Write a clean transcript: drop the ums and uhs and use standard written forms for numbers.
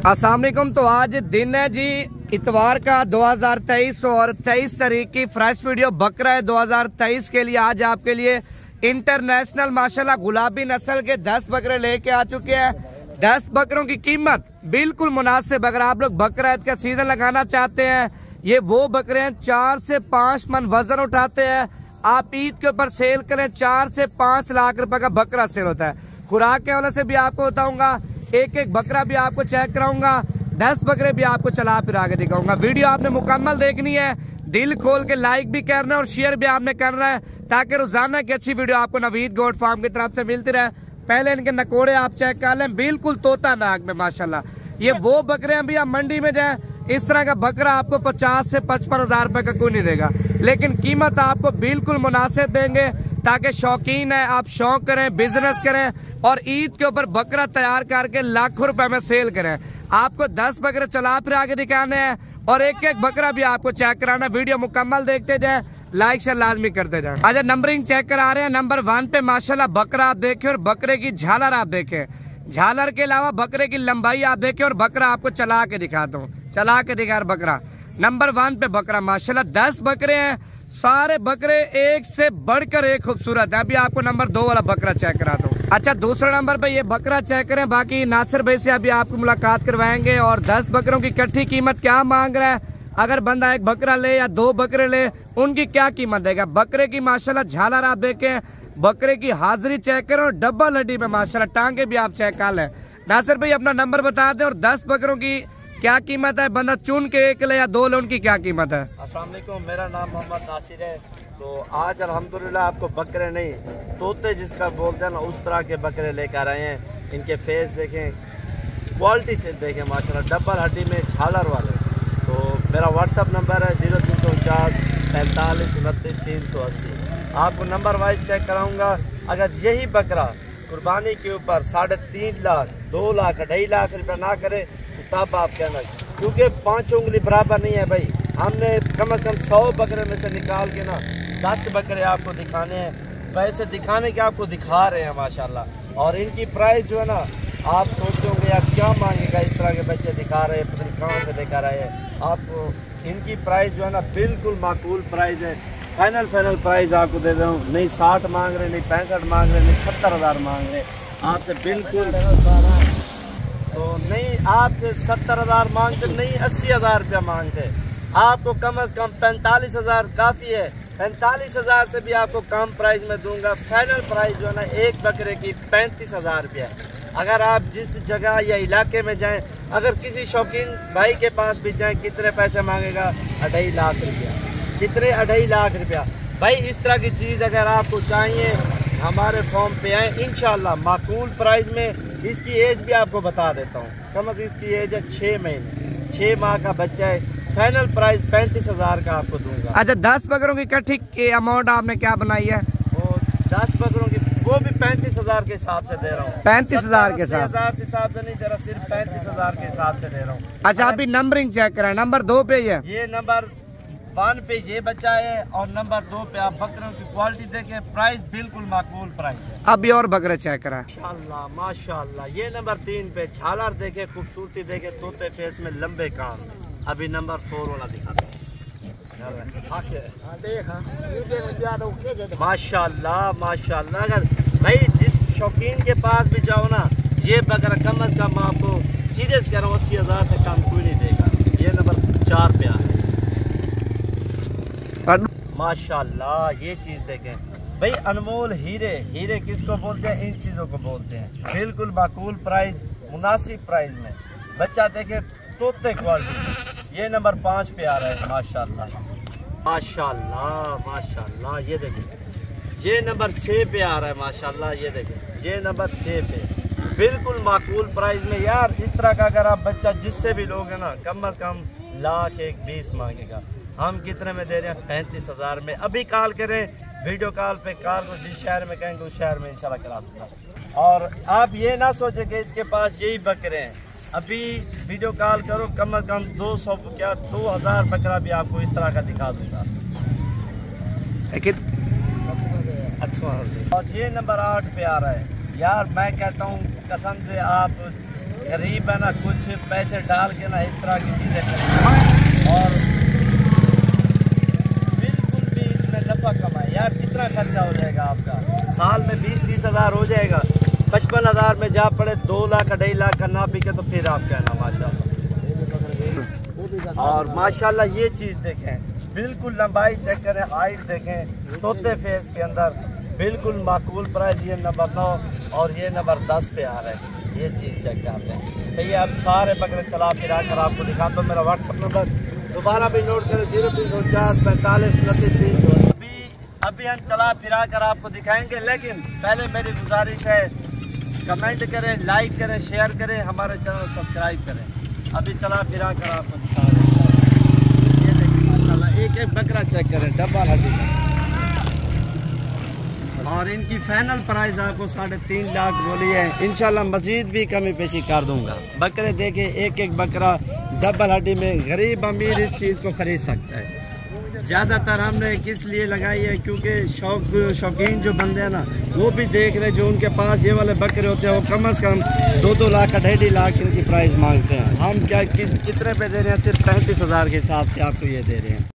अस्सलाम वालेकुम। तो आज दिन है जी इतवार का 2023 और 23 तारीख की फ्रेश वीडियो बकरा है 2023 के लिए। आज आपके लिए इंटरनेशनल माशाल्लाह गुलाबी नस्ल के 10 बकरे लेके आ चुके हैं। 10 बकरों की कीमत बिल्कुल मुनासिब। अगर आप लोग बकरा ईद का सीजन लगाना चाहते हैं, ये वो बकरे हैं 4 से 5 मन वजन उठाते हैं। आप ईद के ऊपर सेल करें 4 से 5 लाख रुपए का बकरा सेल होता है। खुराक के हवाले से भी आपको बताऊंगा, एक एक बकरा भी आपको चेक कराऊंगा, 10 बकरे भी आपको चला फिरा के दिखाऊंगा। वीडियो आपने मुकम्मल देखनी है, दिल खोल के लाइक भी करना है और शेयर भी आपने करना है, ताकि रोजाना की अच्छी वीडियो आपको नवीद गोट फार्म की तरफ से मिलती रहे। पहले इनके नकोड़े आप चेक कर लें, बिल्कुल तोता नाक में माशाल्लाह। ये वो बकरे हैं भी आप मंडी में जाए, इस तरह का बकरा आपको 50 से 55 हजार रुपए का कोई नहीं देगा, लेकिन कीमत आपको बिल्कुल मुनासिब देंगे, ताकि शौकीन है आप शौक करें, बिजनेस करें और ईद के ऊपर बकरा तैयार करके लाखों रुपए में सेल करें। आपको 10 बकरे चला फिर आगे दिखाने हैं और एक एक बकरा भी आपको चेक कराना। वीडियो मुकम्मल देखते जाए, लाइक शेयर लाजमी करते जाए। अच्छा, नंबरिंग चेक करा रहे हैं। नंबर 1 पे माशाल्लाह बकरा आप देखें और बकरे की झालर आप देखें। झालर के अलावा बकरे की लंबाई आप देखें और बकरा आपको चला के दिखाता हूँ, चला के दिखा बकरा। नंबर 1 पे बकरा माशाल्लाह 10 बकरे हैं, सारे बकरे एक से बढ़कर एक खूबसूरत है। अभी आपको नंबर 2 वाला बकरा चेक कराता हूँ। अच्छा, दूसरे नंबर पे ये बकरा चेक करें। बाकी नासिर भाई से अभी आपको मुलाकात करवाएंगे और 10 बकरों की इकट्ठी कीमत क्या मांग रहा है, अगर बंदा एक बकरा ले या 2 बकरे ले, उनकी क्या कीमत देगा। बकरे की माशाल्लाह झालर आप देखें, बकरे की हाजिरी चेक करें और डबल हड्डी में माशाल्लाह टांगे भी आप चेक कर लें। नासिर भाई अपना नंबर बता दें और 10 बकरों की क्या कीमत है, बंदा चुन के एक ले या 2 ले, उनकी क्या कीमत है। अस्सलाम वालेकुम, मेरा नाम मोहम्मद नासिर है। तो आज अल्हम्दुलिल्लाह आपको बकरे नहीं, तोते जिसका बोलते हैं ना, उस तरह के बकरे लेकर आए हैं। इनके फेस देखें, क्वालिटी देखें माशाल्लाह, डबल हड्डी में झालर वाले। तो मेरा व्हाट्सअप नंबर है 0349 45 29 380। आपको नंबर वाइज चेक कराऊंगा। अगर यही बकरा कुर्बानी के ऊपर 3.5 लाख 2 लाख 2.5 लाख रुपया ना करे तब आप कहना, क्योंकि 5 उंगली बराबर नहीं है भाई। हमने कम से कम 100 बकरे में से निकाल के ना 10 बकरे आपको दिखाने हैं, वैसे दिखाने के आपको दिखा रहे हैं माशाल्लाह। और इनकी प्राइस जो है ना, आप सोचते होंगे यार क्या मांगेगा, इस तरह के बच्चे दिखा रहे हैं, पता नहीं कहाँ से लेकर आए हैं। आपको इनकी प्राइस जो है ना बिल्कुल माकूल प्राइस है। फाइनल प्राइस आपको दे रहा हूँ। नहीं 60 मांग रहे, नहीं 65 मांग रहे, नहीं 70 हजार मांग रहे आपसे, बिल्कुल तो नहीं आपसे 70 हजार मांगते, नहीं 80 हजार रुपया मांगते। आपको कम से कम 45 हजार काफ़ी है। 45 हजार से भी आपको कम प्राइस में दूंगा। फाइनल प्राइस जो है ना एक बकरे की 35 हजार रुपया। अगर आप जिस जगह या इलाके में जाएं, अगर किसी शौकीन भाई के पास भी जाएं, कितने पैसे मांगेगा, 2.5 लाख रुपया। कितने 2.5 लाख रुपया भाई। इस तरह की चीज़ अगर आपको चाहिए, हमारे फॉर्म पे आए, इंशाल्लाह माकूल प्राइस में। इसकी एज भी आपको बता देता हूँ, कम से इसकी एज है 6 महीने, 6 माह का बच्चा है। फाइनल प्राइस 35 हजार का आपको दूंगा। अच्छा, 10 बकरों की इकट्ठी अमाउंट आपने क्या बनाई है? वो 10 बकरों की वो भी 35 हजार के हिसाब से दे रहा हूँ। 35 हजार के साथ हिसाब से नहीं दे रहा, सिर्फ 35 हजार के हिसाब से दे रहा हूँ। अच्छा, अभी नंबरिंग चेक करें। नंबर 2 पे ये नंबर 1 पे ये बच्चा है और नंबर 2 पे आप बकरों की क्वालिटी देखें, प्राइस बिल्कुल माकूल प्राइस है। अभी और बकरे चेक करा माशाल्लाह माशाल्लाह। ये नंबर 3 पे झालर देखे, खूबसूरती देखे, तोते फेस में लंबे कान। अभी नंबर 4 वाला दिखाते हैं। माशाल्लाह माशाल्लाह। अगर भाई जिस शौकीन के पास भी जाओ ना, ये बकरा कम से कम आपको सीरियस करो 80 हजार से कम कोई नहीं देगा। ये नंबर 4 पे है माशाल्लाह। ये चीज देखें भाई, अनमोल हीरे। हीरे किसको बोलते हैं? इन चीजों को बोलते हैं। बिल्कुल माकूल प्राइस, मुनासिब प्राइस में बच्चा देखे, तोते क्वालिटी। ये नंबर 5 पे आ रहा है माशाल्लाह माशाल्लाह माशाल्लाह। ये देखें, ये नंबर 6 पे आ रहा है माशाल्लाह। ये देखें, ये नंबर 6 पे बिल्कुल माकूल प्राइस में। यार इस तरह का अगर आप बच्चा जिससे भी लोगे ना, कम से कम 1,20,000 मांगेगा। हम कितने में दे रहे हैं? 35 हजार में। अभी कॉल करें, वीडियो कॉल पे कॉल को जिस शहर में कहेंगे उस शहर में इंशाल्लाह करा दूंगा। और आप ये ना सोचें कि इसके पास यही बकरे हैं। अभी वीडियो कॉल करो, कम से कम 200 क्या 2000 बकरा भी आपको इस तरह का दिखा दूंगा। अच्छा, और ये नंबर 8 पे आ रहा है। यार मैं कहता हूँ कसम से, आप गरीब है ना, कुछ पैसे डाल के ना इस तरह की चीज़ें करें और बिल्कुल भी इसमें नफा कमाए। यार कितना खर्चा हो जाएगा आपका, साल में 20-20 हज़ार हो जाएगा। 55,000 में जा पड़े 2 लाख 2.5 लाख का ना बिके तो फिर आप कहना माशाल्लाह। और माशाल्लाह ये चीज़ देखें, बिल्कुल लंबाई चेक करें, हाइट देखें, तोते फेस के अंदर बिल्कुल माकूल प्राइस। ये नंबर 9 और ये नंबर 10 पे आ रहा है। ये चीज़ चेक कर लें। सही है, अब सारे बकरे चला फिरा कर आपको दिखाता हूँ। मेरा व्हाट्सअप नंबर दोबारा भी नोट करें, 0349 45 29 30। अभी हम चला फिरा कर आपको दिखाएंगे, लेकिन पहले मेरी गुजारिश है कमेंट करें, लाइक करें, शेयर करें, हमारे चैनल सब्सक्राइब करें। अभी चला फिरा कर आपको दिखा रहे हैं। ये देखिए माशाल्लाह, एक एक बकरा चेक करें, डब्बा हड्डी का। और इनकी फाइनल प्राइस आपको 3.5 लाख बोली है। इंशाल्लाह मजीद भी कमी पेशी कर दूंगा। बकरे देखे, एक एक बकरा डबल हड्डी में, गरीब अमीर इस चीज़ को खरीद सकता है। ज़्यादातर हमने किस लिए लगाई है, क्योंकि शौकीन जो बंदे हैं ना, वो भी देख रहे, जो उनके पास ये वाले बकरे होते हैं वो कम से कम 2-2 लाख 2.5 लाख इनकी प्राइस मांगते हैं। हम क्या कितने पे दे रहे हैं, सिर्फ 35,000 के हिसाब से आपको ये दे रहे हैं।